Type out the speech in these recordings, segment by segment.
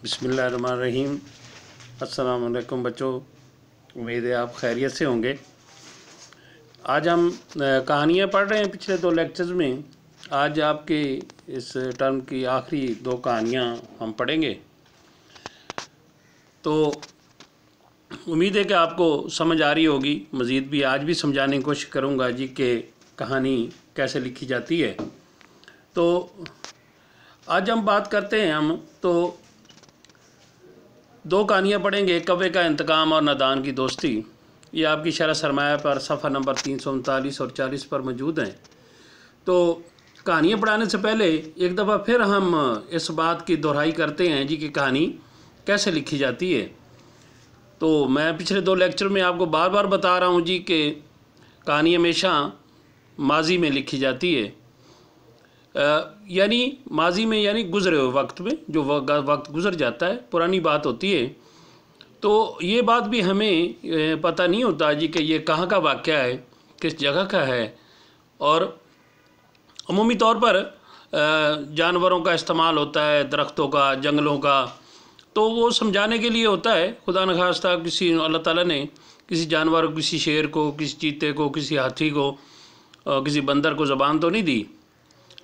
बिस्मिल्लाहिर्रहमानिर्रहीम। अस्सलाम वालेकुम बच्चों, उम्मीद है आप खैरियत से होंगे। आज हम कहानियाँ पढ़ रहे हैं पिछले 2 लेक्चर्स में। आज आपके इस टर्म की आखिरी 2 कहानियाँ हम पढ़ेंगे। तो उम्मीद है कि आपको समझ आ रही होगी। मज़ीद भी आज भी समझाने की कोशिश करूँगा जी कि कहानी कैसे लिखी जाती है। तो आज हम बात करते हैं तो 2 कहानियाँ पढ़ेंगे, कव्वे का इंतकाम और नादान की दोस्ती। ये आपकी शरह सरमाया पर सफ़ा नंबर 339 और 40 पर मौजूद हैं। तो कहानियाँ पढ़ाने से पहले एक दफ़ा फिर हम इस बात की दोहराई करते हैं जी कि कहानी कैसे लिखी जाती है। तो मैं पिछले 2 लेक्चर में आपको बार बार बता रहा हूँ जी कि कहानी हमेशा माजी में लिखी जाती है, यानी माजी में यानी गुज़रे हुए वक्त में, जो वक्त गुज़र जाता है, पुरानी बात होती है। तो ये बात भी हमें पता नहीं होता जी कि ये कहाँ का वाक़या है, किस जगह का है। और अमूमी तौर पर जानवरों का इस्तेमाल होता है, दरख्तों का, जंगलों का, तो वो समझाने के लिए होता है। खुदा न खास्ता किसी अल्लाह ताला ने किसी जानवर, किसी शेर को, किसी चीते को, किसी हाथी को, किसी बंदर को ज़बान तो नहीं दी,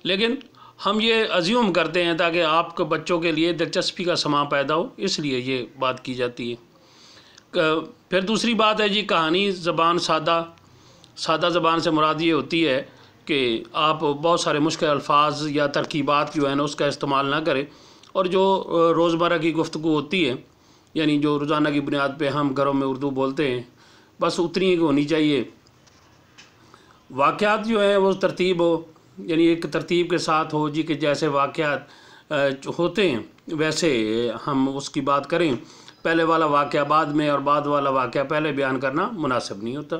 लेकिन हम ये अज्यूम करते हैं ताकि आपके बच्चों के लिए दिलचस्पी का समा पैदा हो, इसलिए ये बात की जाती है। फिर दूसरी बात है जी, कहानी ज़बान सादा ज़बान से मुराद ये होती है कि आप बहुत सारे मुश्किल अल्फाज या तरकीबात जो है ना उसका इस्तेमाल ना करें, और जो रोज़मर्रा की गुफ्तगू होती है, यानी जो रोज़ाना की बुनियाद पे हम घरों में उर्दू बोलते हैं, बस उतनी ही होनी चाहिए। वाक़यात जो है वो तरतीब हो, यानी एक तरतीब के साथ हो जी कि जैसे वाक़यात होते हैं वैसे हम उसकी बात करें। पहले वाला वाक़या बाद में और बाद वाला वाक़या पहले बयान करना मुनासिब नहीं होता।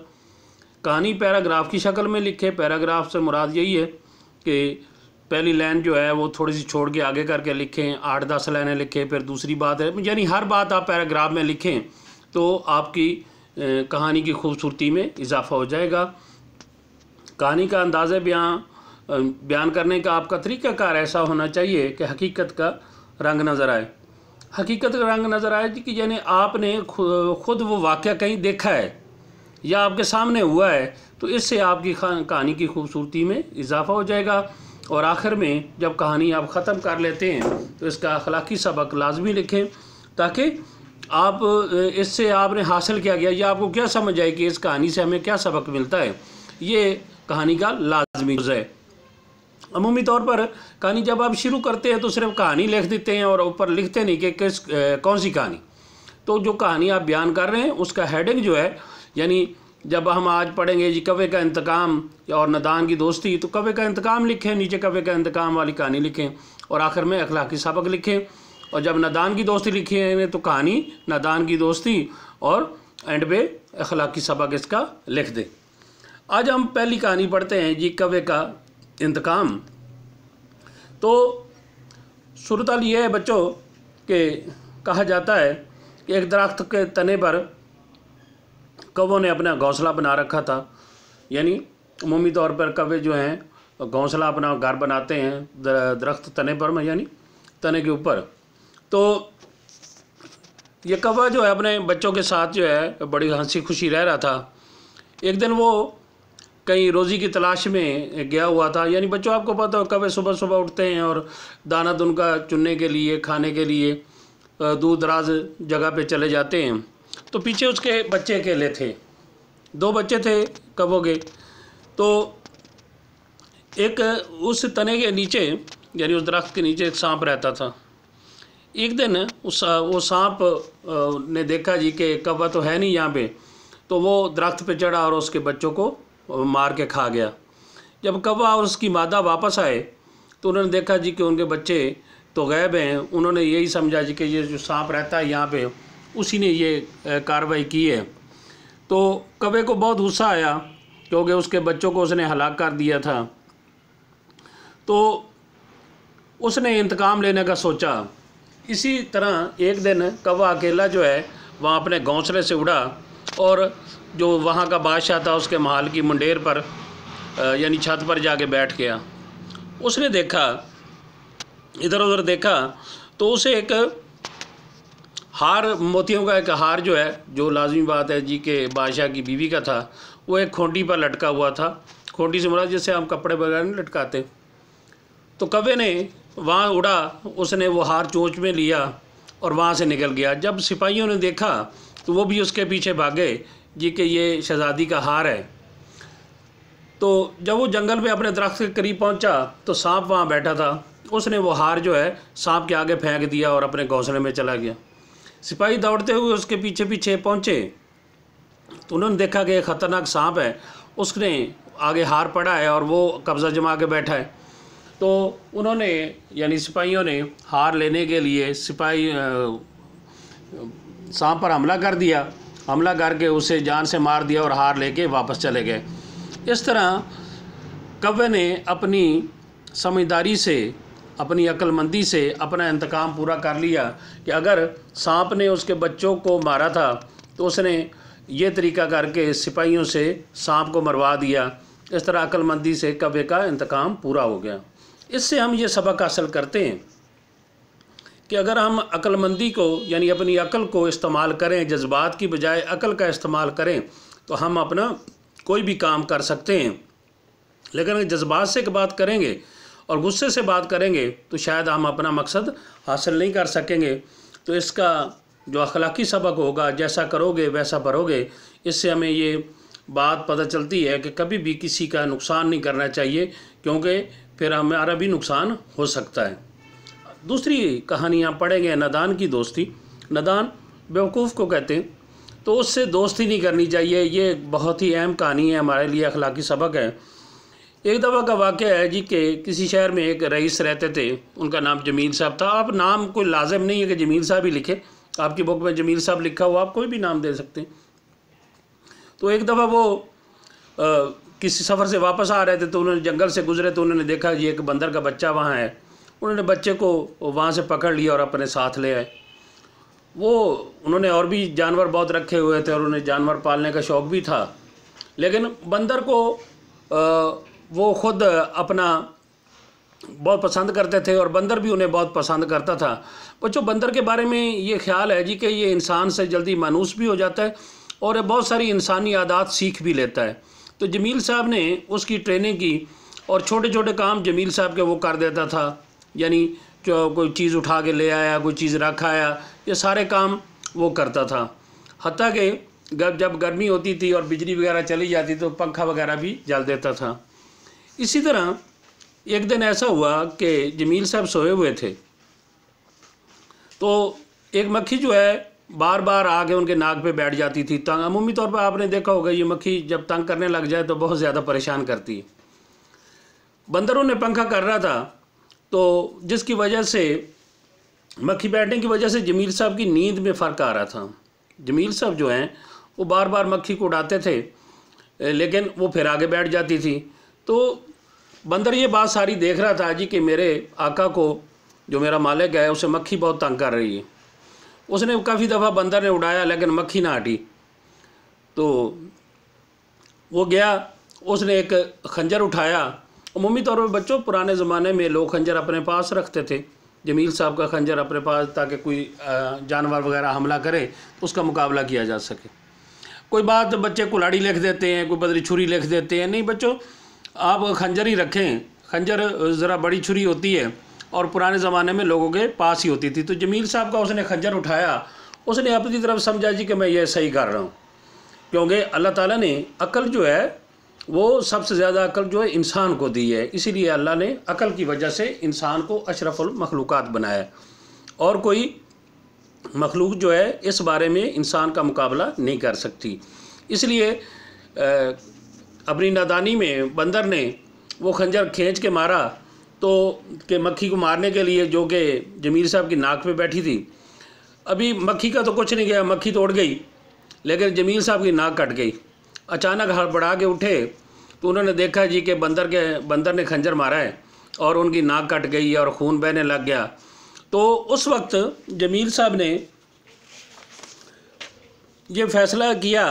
कहानी पैराग्राफ की शक्ल में लिखे। पैराग्राफ से मुराद यही है कि पहली लाइन जो है वो थोड़ी सी छोड़ के आगे करके लिखें, 8-10 लाइनें लिखें। फिर दूसरी बात है, यानी हर बात आप पैराग्राफ में लिखें तो आपकी कहानी की खूबसूरती में इजाफ़ा हो जाएगा। कहानी का अंदाज़े बयान करने का आपका तरीक़ाकार ऐसा होना चाहिए कि हकीकत का रंग नज़र आए। हकीकत का रंग नज़र आए कि यानी आपने खुद वो वाक़या कहीं देखा है या आपके सामने हुआ है, तो इससे आपकी कहानी की खूबसूरती में इजाफ़ा हो जाएगा। और आखिर में जब कहानी आप ख़त्म कर लेते हैं तो इसका अखलाकी सबक लाजमी लिखें, ताकि आप इससे आपने हासिल क्या किया या आपको क्या समझ आए कि इस कहानी से हमें क्या सबक मिलता है। ये कहानी का लाजमी जुज़ है। अमूमी तौर पर कहानी जब आप शुरू करते हैं तो सिर्फ कहानी लिख देते हैं और ऊपर लिखते नहीं कि कौन सी कहानी। तो जो कहानी आप बयान कर रहे हैं उसका हेडिंग जो है, यानी जब हम आज पढ़ेंगे जी कव्वे का इंतकाम और नादान की दोस्ती, तो कव्वे का इंतकाम लिखें, नीचे कव्वे का इंतकाम वाली कहानी लिखें और आखिर में अखलाकी सबक लिखें। और जब नादान की दोस्ती लिखें तो कहानी नादान की दोस्ती और एंड पे अखलाकी सबक इसका लिख दें। आज हम पहली कहानी पढ़ते हैं जी, कव्वे का इंतकाम। तो सूरत ये है बच्चों कि कहा जाता है कि एक दरख्त के तने पर कव्वों ने अपना घोंसला बना रखा था। यानी अमूमी तौर पर कव्वे जो हैं घोंसला, अपना घर बनाते हैं दरख्त तने पर, यानी तने के ऊपर। तो ये कव्वा जो है अपने बच्चों के साथ जो है बड़ी हंसी खुशी रह रहा था। एक दिन वो कहीं रोज़ी की तलाश में गया हुआ था। यानी बच्चों आपको पता हो कव्वे सुबह सुबह उठते हैं और दाना उनका चुनने के लिए, खाने के लिए दूर दराज जगह पे चले जाते हैं। तो पीछे उसके बच्चे अकेले थे, 2 बच्चे थे कव्वों के। तो एक उस तने के नीचे, यानी उस दरख्त के नीचे एक सांप रहता था। एक दिन वो सांप ने देखा जी कि कव्वा तो है नहीं यहाँ पे, तो वो दरख्त पे चढ़ा और उसके बच्चों को मार के खा गया। जब कव्वा और उसकी मादा वापस आए तो उन्होंने देखा जी कि उनके बच्चे तो गायब हैं। उन्होंने यही समझा जी कि ये जो सांप रहता है यहाँ पे, उसी ने ये कार्रवाई की है। तो कव्वे को बहुत गुस्सा आया क्योंकि उसके बच्चों को उसने हलाक कर दिया था। तो उसने इंतकाम लेने का सोचा। इसी तरह एक दिन कव्वा अकेला जो है वहाँ अपने घोंसले से उड़ा और जो वहाँ का बादशाह था उसके महल की मुंडेर पर, यानी छत पर जाके बैठ गया। उसने देखा, इधर उधर देखा, तो उसे एक हार, मोतियों का एक हार जो है, जो लाजमी बात है जी के बादशाह की बीवी का था, वो एक खूंटी पर लटका हुआ था। खूंटी से मुराद जैसे हम कपड़े वगैरह नहीं लटकाते। तो कौवे ने वहाँ उड़ा, उसने वो हार चोंच में लिया और वहाँ से निकल गया। जब सिपाहियों ने देखा तो वो भी उसके पीछे भागे जी कि ये शहज़ादी का हार है। तो जब वो जंगल में अपने दरख्त के करीब पहुँचा तो सांप वहाँ बैठा था। उसने वो हार जो है सांप के आगे फेंक दिया और अपने घोंसले में चला गया। सिपाही दौड़ते हुए उसके पीछे पीछे पहुँचे तो उन्होंने देखा कि एक ख़तरनाक सांप है, उसने आगे हार पड़ा है और वो कब्ज़ा जमा के बैठा है। तो उन्होंने यानी सिपाहियों ने हार लेने के लिए सांप पर हमला कर दिया। हमला करके उसे जान से मार दिया और हार लेके वापस चले गए। इस तरह कौवे ने अपनी समझदारी से, अपनी अक्लमंदी से अपना इंतकाम पूरा कर लिया कि अगर सांप ने उसके बच्चों को मारा था तो उसने ये तरीका करके सिपाहियों से सांप को मरवा दिया। इस तरह अक्लमंदी से कौवे का इंतकाम पूरा हो गया। इससे हम ये सबक हासिल करते हैं कि अगर हम अक्लमंदी को यानी अपनी अकल को इस्तेमाल करें, जज्बात की बजाय अकल का इस्तेमाल करें, तो हम अपना कोई भी काम कर सकते हैं। लेकिन अगर जज्बात से बात करेंगे और गुस्से से बात करेंगे तो शायद हम अपना मकसद हासिल नहीं कर सकेंगे। तो इसका जो अखलाकी सबक होगा, जैसा करोगे वैसा भरोगे, इससे हमें ये बात पता चलती है कि कभी भी किसी का नुकसान नहीं करना चाहिए, क्योंकि फिर हमारा भी नुकसान हो सकता है। दूसरी कहानी आप पढ़ेंगे नादान की दोस्ती। नादान बेवकूफ़ को कहते हैं, तो उससे दोस्ती नहीं करनी चाहिए। ये बहुत ही अहम कहानी है, हमारे लिए अखलाकी सबक है। एक दफ़ा का वाक़या है जी कि किसी शहर में एक रईस रहते थे, उनका नाम जमील साहब था। आप नाम कोई लाजिम नहीं है कि जमील साहब ही लिखे, आपकी बुक में जमील साहब लिखा हुआ, आप कोई भी नाम दे सकते हैं। तो एक दफ़ा वो किसी सफ़र से वापस आ रहे थे, तो उन्होंने जंगल से गुजरे तो उन्होंने देखा कि एक बंदर का बच्चा वहाँ है। उन्होंने बच्चे को वहाँ से पकड़ लिया और अपने साथ ले आए। उन्होंने और भी जानवर बहुत रखे हुए थे और उन्हें जानवर पालने का शौक़ भी था, लेकिन बंदर को वो ख़ुद अपना बहुत पसंद करते थे और बंदर भी उन्हें बहुत पसंद करता था। बच्चों, बंदर के बारे में ये ख्याल है जी कि ये इंसान से जल्दी मानूस भी हो जाता है और बहुत सारी इंसानी आदत सीख भी लेता है। तो जमील साहब ने उसकी ट्रेनिंग की और छोटे छोटे काम जमील साहब के वो कर देता था। यानी जो कोई चीज़ उठा के ले आया, कोई चीज़ रख आया, ये सारे काम वो करता था। हत्ता कि जब गर्मी होती थी और बिजली वगैरह चली जाती तो पंखा वगैरह भी जल देता था। इसी तरह एक दिन ऐसा हुआ कि जमील साहब सोए हुए थे, तो एक मक्खी जो है बार बार आके उनके नाक पे बैठ जाती थी। तंग, अमूमी तौर पर आपने देखा होगा, ये मक्खी जब तंग करने लग जाए तो बहुत ज़्यादा परेशान करती है। बंदरों ने पंखा कर रहा था, तो जिसकी वजह से मक्खी बैठने की वजह से जमील साहब की नींद में फ़र्क आ रहा था। जमील साहब जो हैं वो बार बार मक्खी को उड़ाते थे, लेकिन वो फिर आगे बैठ जाती थी। तो बंदर ये बात सारी देख रहा था जी कि मेरे आका को, जो मेरा मालिक है, उसे मक्खी बहुत तंग कर रही है। उसने काफ़ी दफ़ा बंदर ने उड़ाया लेकिन मक्खी ना हटी। तो वो गया, उसने एक खंजर उठाया। अमूमी तौर पर बच्चों, पुराने ज़माने में लोग खंजर अपने पास रखते थे। जमील साहब का खंजर अपने पास, ताकि कोई जानवर वगैरह हमला करे तो उसका मुकाबला किया जा सके। कोई बात बच्चे कुल्हाड़ी लिख देते हैं, कोई बदरी छुरी लिख देते हैं। नहीं बच्चों, आप खंजर ही रखें। खंजर ज़रा बड़ी छुरी होती है और पुराने ज़माने में लोगों के पास ही होती थी। तो जमील साहब का उसने खंजर उठाया, उसने अपनी तरफ समझा जी कि मैं ये सही कर रहा हूँ, क्योंकि अल्लाह ताला ने अकल जो है वो सबसे ज़्यादा अकल जो है इंसान को दी है। इसीलिए अल्लाह ने अकल की वजह से इंसान को अशरफुल मखलूक़ात बनाया, और कोई मखलूक जो है इस बारे में इंसान का मुकाबला नहीं कर सकती। इसलिए अपनी नादानी में बंदर ने वो खंजर खींच के मारा, तो कि मक्खी को मारने के लिए, जो कि जमील साहब की नाक पे बैठी थी। अभी मक्खी का तो कुछ नहीं गया, मक्खी तो उड़ गई, लेकिन जमील साहब की नाक कट गई। अचानक हड़बड़ा के उठे तो उन्होंने देखा जी कि बंदर ने खंजर मारा है और उनकी नाक कट गई और खून बहने लग गया। तो उस वक्त जमील साहब ने ये फ़ैसला किया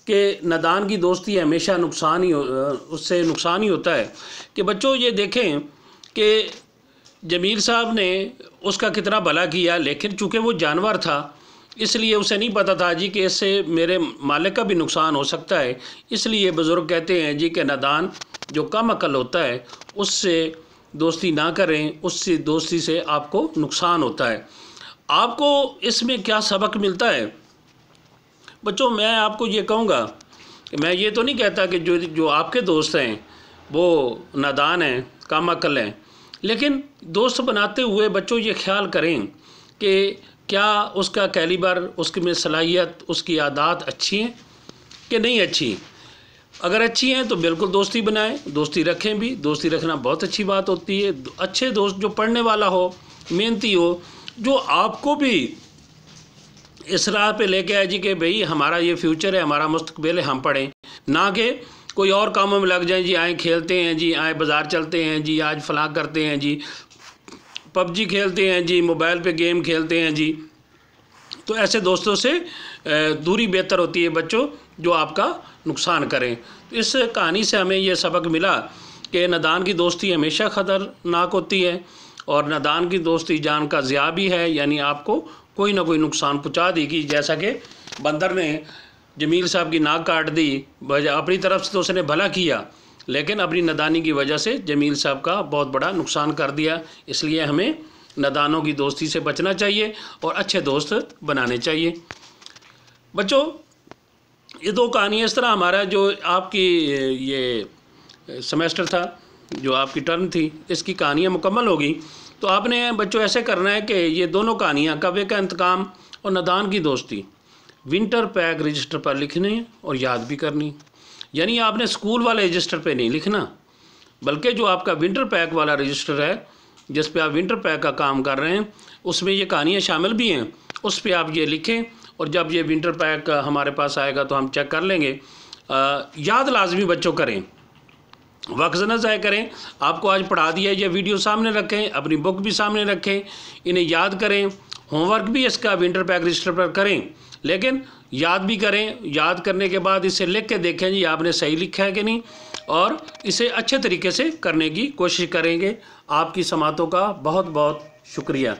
कि नादान की दोस्ती हमेशा उससे नुकसान ही होता है। कि बच्चों ये देखें कि जमील साहब ने उसका कितना भला किया, लेकिन चूँकि वो जानवर था इसलिए उसे नहीं पता था जी कि इससे मेरे मालिक का भी नुकसान हो सकता है। इसलिए बुज़ुर्ग कहते हैं जी कि नादान जो कम अक्ल होता है उससे दोस्ती ना करें, उससे दोस्ती से आपको नुकसान होता है। आपको इसमें क्या सबक मिलता है बच्चों? मैं आपको ये कहूँगा कि मैं ये तो नहीं कहता कि जो आपके दोस्त हैं वो नादान हैं, कम अक्ल हैं, लेकिन दोस्त बनाते हुए बच्चों ये ख्याल करें कि क्या उसका कैलिबर, उसकी में सलाहियत, उसकी आदत अच्छी हैं कि नहीं अच्छी। अगर अच्छी हैं तो बिल्कुल दोस्ती बनाएं, दोस्ती रखें भी। दोस्ती रखना बहुत अच्छी बात होती है। अच्छे दोस्त जो पढ़ने वाला हो, मेहनती हो, जो आपको भी इस राह पे लेके आए जी कि भाई हमारा ये फ्यूचर है, हमारा मुस्तकबिल है, हम पढ़ें, ना कि कोई और कामों में लग जाएं जी, आए खेलते हैं जी, आए बाज़ार चलते हैं जी, आज फलां करते हैं जी, पबजी खेलते हैं जी, मोबाइल पे गेम खेलते हैं जी। तो ऐसे दोस्तों से दूरी बेहतर होती है बच्चों, जो आपका नुकसान करें। तो इस कहानी से हमें यह सबक मिला कि नादान की दोस्ती हमेशा ख़तरनाक होती है और नादान की दोस्ती जान का ज़िया भी है, यानी आपको कोई ना कोई नुकसान पहुँचा देगी। जैसा कि बंदर ने जमील साहब की नाक काट दी, अपनी तरफ से तो उसने भला किया, लेकिन अपनी नादानी की वजह से जमील साहब का बहुत बड़ा नुकसान कर दिया। इसलिए हमें नादानों की दोस्ती से बचना चाहिए और अच्छे दोस्त बनाने चाहिए। बच्चों, ये दो कहानियाँ इस तरह हमारा जो आपकी ये सेमेस्टर था, जो आपकी टर्म थी, इसकी कहानियाँ मुकम्मल होगी। तो आपने बच्चों ऐसे करना है कि ये दोनों कहानियाँ, कव्वे का इंतकाम और नादान की दोस्ती, विंटर पैक रजिस्टर पर लिखनी और याद भी करनी। यानी आपने स्कूल वाले रजिस्टर पे नहीं लिखना, बल्कि जो आपका विंटर पैक वाला रजिस्टर है जिस पे आप विंटर पैक का काम कर रहे हैं, उसमें ये कहानियाँ शामिल भी हैं, उस पे आप ये लिखें। और जब ये विंटर पैक हमारे पास आएगा तो हम चेक कर लेंगे। याद लाजमी बच्चों करें, वक्त न ज़ाय करें। आपको आज पढ़ा दिया, ये वीडियो सामने रखें, अपनी बुक भी सामने रखें, इन्हें याद करें। होमवर्क भी इसका विंटर पैक रजिस्टर पर करें, लेकिन याद भी करें। याद करने के बाद इसे लिख के देखें जी आपने सही लिखा है कि नहीं, और इसे अच्छे तरीके से करने की कोशिश करेंगे। आपकी समातों का बहुत बहुत शुक्रिया।